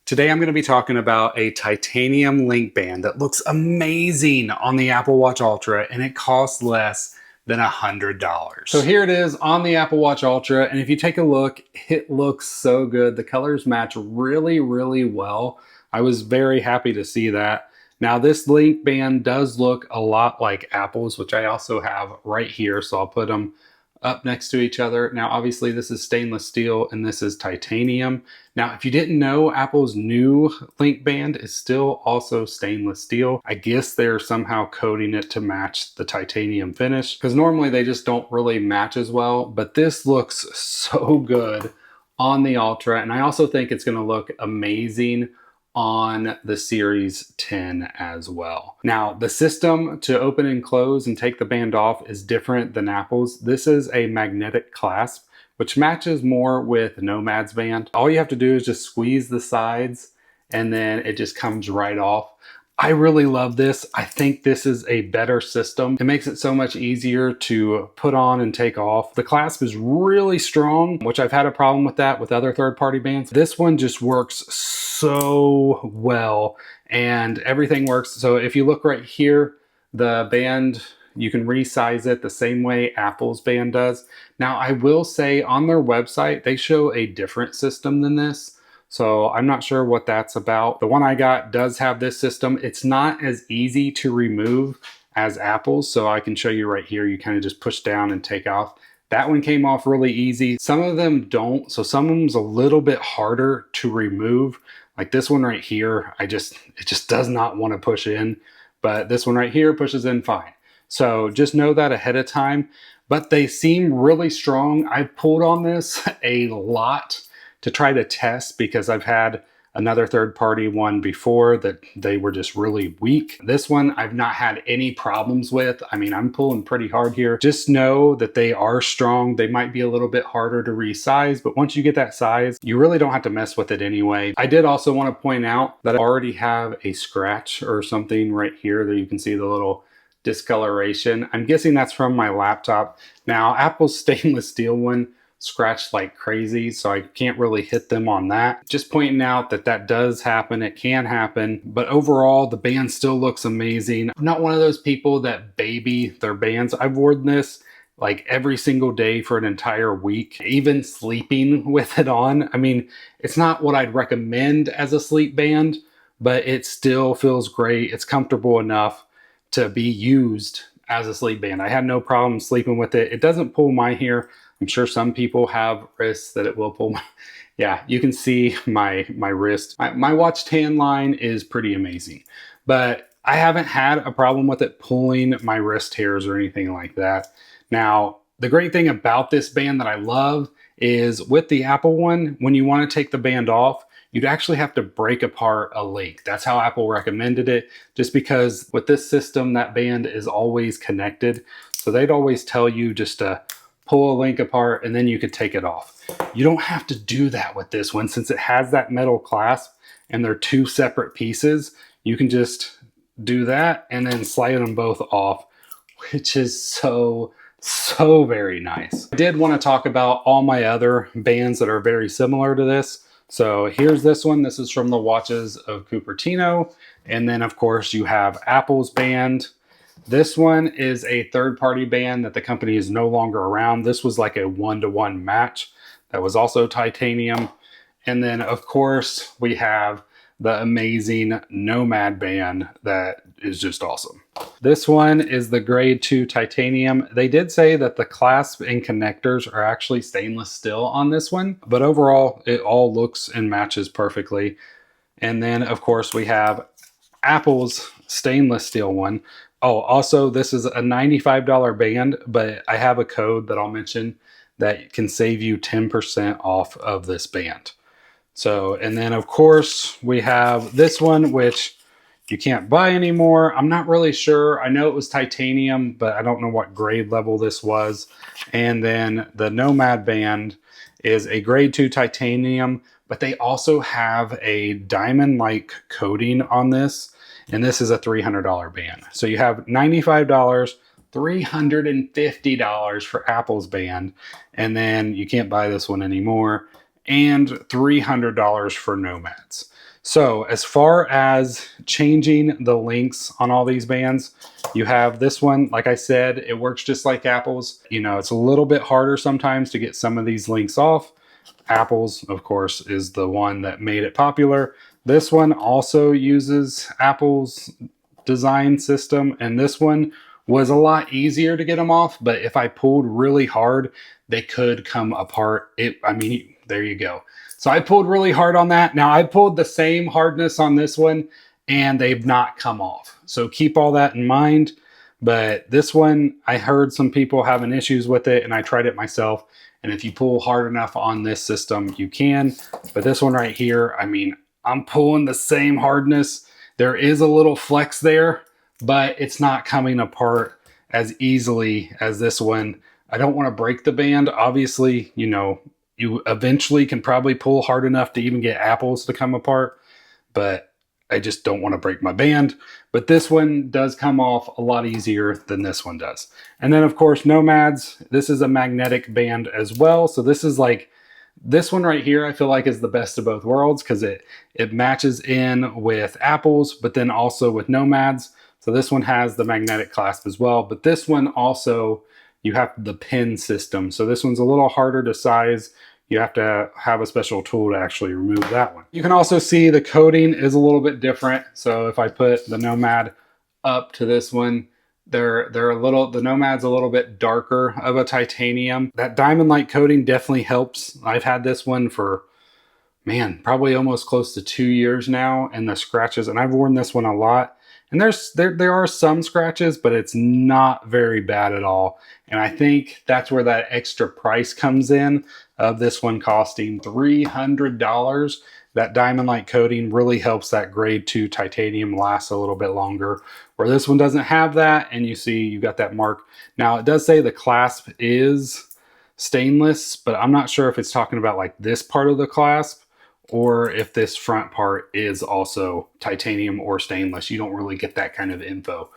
Today I'm going to be talking about a titanium link band that looks amazing on the Apple Watch Ultra and it costs less than $100. So here it is on the Apple Watch Ultra, and if you take a look, it looks so good. The colors match really, really well. I was very happy to see that. Now this link band does look a lot like Apple's, which I also have right here, so I'll put them up next to each other. Now obviously this is stainless steel and this is titanium. Now if you didn't know, Apple's new link band is still also stainless steel. I guess they're somehow coating it to match the titanium finish, because normally they just don't really match as well, but this looks so good on the Ultra, and I also think it's going to look amazing on the Series 10 as well. Now, the system to open and close and take the band off is different than Apple's. This is a magnetic clasp, which matches more with Nomad's band. All you have to do is just squeeze the sides and then it just comes right off. I really love this. I think this is a better system. It makes it so much easier to put on and take off. The clasp is really strong, which I've had a problem with that with other third-party bands. This one just works so well and everything works. So if you look right here, the band, you can resize it the same way Apple's band does. Now I will say on their website, they show a different system than this. So I'm not sure what that's about. The one I got does have this system. It's not as easy to remove as Apple's. So I can show you right here. You kind of just push down and take off. That one came off really easy. Some of them don't. So some of them's a little bit harder to remove. Like this one right here, it just does not want to push in. But this one right here pushes in fine. So just know that ahead of time. But they seem really strong. I've pulled on this a lot to try to test, because I've had another third-party one before that they were just really weak. This one I've not had any problems with. I mean, I'm pulling pretty hard here. Just know that they are strong. They might be a little bit harder to resize, but once you get that size, you really don't have to mess with it anyway. I did also want to point out that I already have a scratch or something right here that you can see the little discoloration. I'm guessing that's from my laptop. Now, Apple's stainless steel one scratched like crazy, so I can't really hit them on that. Just pointing out that that does happen. It can happen, but overall the band still looks amazing. I'm not one of those people that baby their bands. I've worn this like every single day for an entire week, even sleeping with it on. I mean, it's not what I'd recommend as a sleep band, but it still feels great. It's comfortable enough to be used as a sleep band. I had no problem sleeping with it. It doesn't pull my hair. I'm sure some people have wrists that it will pull my, yeah, you can see my wrist. My watch tan line is pretty amazing, but I haven't had a problem with it pulling my wrist hairs or anything like that. Now, the great thing about this band that I love is with the Apple one, when you want to take the band off, you'd actually have to break apart a link. That's how Apple recommended it, just because with this system, that band is always connected. So they'd always tell you just to pull a link apart and then you could take it off. You don't have to do that with this one, since it has that metal clasp and they're two separate pieces. You can just do that and then slide them both off, which is so very nice. I did want to talk about all my other bands that are very similar to this. So here's this one. This is from the Watches of Cupertino. And then of course you have Apple's band. This one is a third-party band that the company is no longer around. This was like a one-to-one match that was also titanium. And then of course we have the amazing Nomad band that is just awesome. This one is the grade 2 titanium. They did say that the clasp and connectors are actually stainless steel on this one, but overall it all looks and matches perfectly. And then of course we have Apple's stainless steel one. Oh, also this is a $95 band, but I have a code that I'll mention that can save you 10% off of this band. So, and then of course we have this one, which you can't buy anymore. I'm not really sure. I know it was titanium, but I don't know what grade level this was. And then the Nomad band is a grade 2 titanium, but they also have a diamond-like coating on this. And this is a $300 band. So you have $95, $350 for Apple's band, and then you can't buy this one anymore, and $300 for Nomads. So as far as changing the links on all these bands, you have this one, like I said, it works just like Apple's. You know, it's a little bit harder sometimes to get some of these links off. Apple's, of course, is the one that made it popular. This one also uses Apple's design system, and this one was a lot easier to get them off, but if I pulled really hard, they could come apart. I mean, there you go. So I pulled really hard on that. Now I pulled the same hardness on this one and they've not come off. So keep all that in mind. But this one, I heard some people having issues with it and I tried it myself. And if you pull hard enough on this system, you can. But this one right here, I mean, I'm pulling the same hardness. There is a little flex there, but it's not coming apart as easily as this one. I don't want to break the band. Obviously, you know, you eventually can probably pull hard enough to even get Apples to come apart, but I just don't want to break my band. But this one does come off a lot easier than this one does. And then of course, Nomads, this is a magnetic band as well. So this is like, this one right here, I feel like is the best of both worlds because it matches in with Apples, but then also with Nomads. So this one has the magnetic clasp as well, but this one also, you have the pin system. So this one's a little harder to size. You have to have a special tool to actually remove that one. You can also see the coating is a little bit different. So if I put the Nomad up to this one, the Nomad's a little bit darker of a titanium. That diamond-like coating definitely helps. I've had this one for, man, probably almost close to 2 years now, and the scratches, and I've worn this one a lot. And there are some scratches, but it's not very bad at all. And I think that's where that extra price comes in of this one costing $300. That diamond-like coating really helps that grade 2 titanium last a little bit longer, where this one doesn't have that. And you see you got that mark. Now it does say the clasp is stainless, but I'm not sure if it's talking about like this part of the clasp or if this front part is also titanium or stainless. You don't really get that kind of info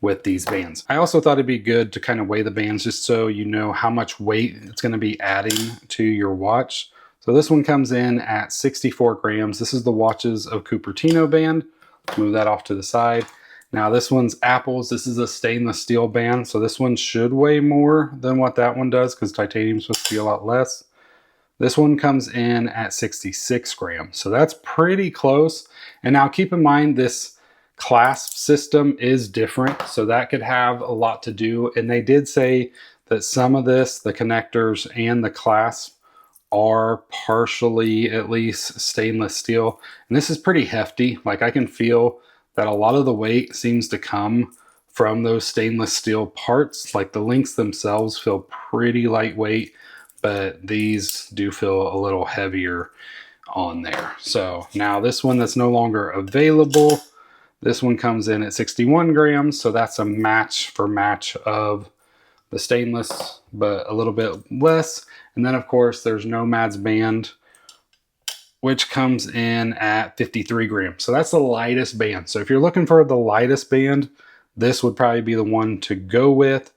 with these bands. I also thought it'd be good to kind of weigh the bands just so you know how much weight it's going to be adding to your watch. So this one comes in at 64 grams. This is the Watches of Cupertino band. Move that off to the side. Now this one's Apple's. This is a stainless steel band. So this one should weigh more than what that one does because titanium's supposed to be a lot less. This one comes in at 66 grams. So that's pretty close. And now keep in mind this clasp system is different. So that could have a lot to do. And they did say that some of this, the connectors and the clasp, are partially at least stainless steel. And this is pretty hefty. Like I can feel that a lot of the weight seems to come from those stainless steel parts. Like the links themselves feel pretty lightweight, but these do feel a little heavier on there. So now this one that's no longer available, this one comes in at 61 grams. So that's a match for match of the stainless, but a little bit less. And then of course there's Nomad's band, which comes in at 53 grams. So that's the lightest band. So if you're looking for the lightest band, this would probably be the one to go with.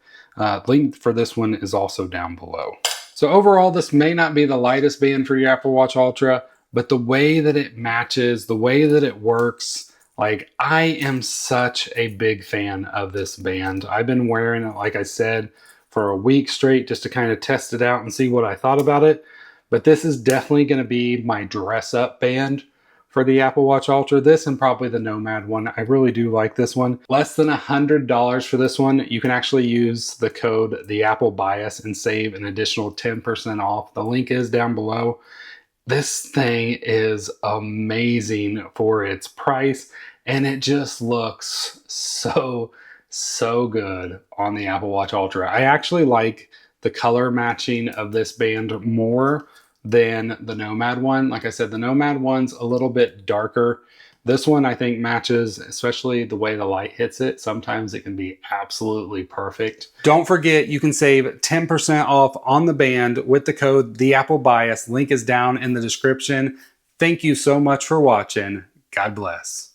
Link for this one is also down below. So overall, this may not be the lightest band for your Apple Watch Ultra, but the way that it matches, the way that it works, like I am such a big fan of this band. I've been wearing it, like I said, for a week straight just to kind of test it out and see what I thought about it. But this is definitely going to be my dress up band for the Apple Watch Ultra. This and probably the Nomad one. I really do like this one. Less than $100 for this one. You can actually use the code TheAppleBias and save an additional 10% off. The link is down below. This thing is amazing for its price, and it just looks so good on the Apple Watch Ultra. I actually like the color matching of this band more than the Nomad one. Like I said, the Nomad one's a little bit darker. This one I think matches, especially the way the light hits it. Sometimes it can be absolutely perfect. Don't forget, you can save 10% off on the band with the code TheAppleBias. Link is down in the description. Thank you so much for watching. God bless.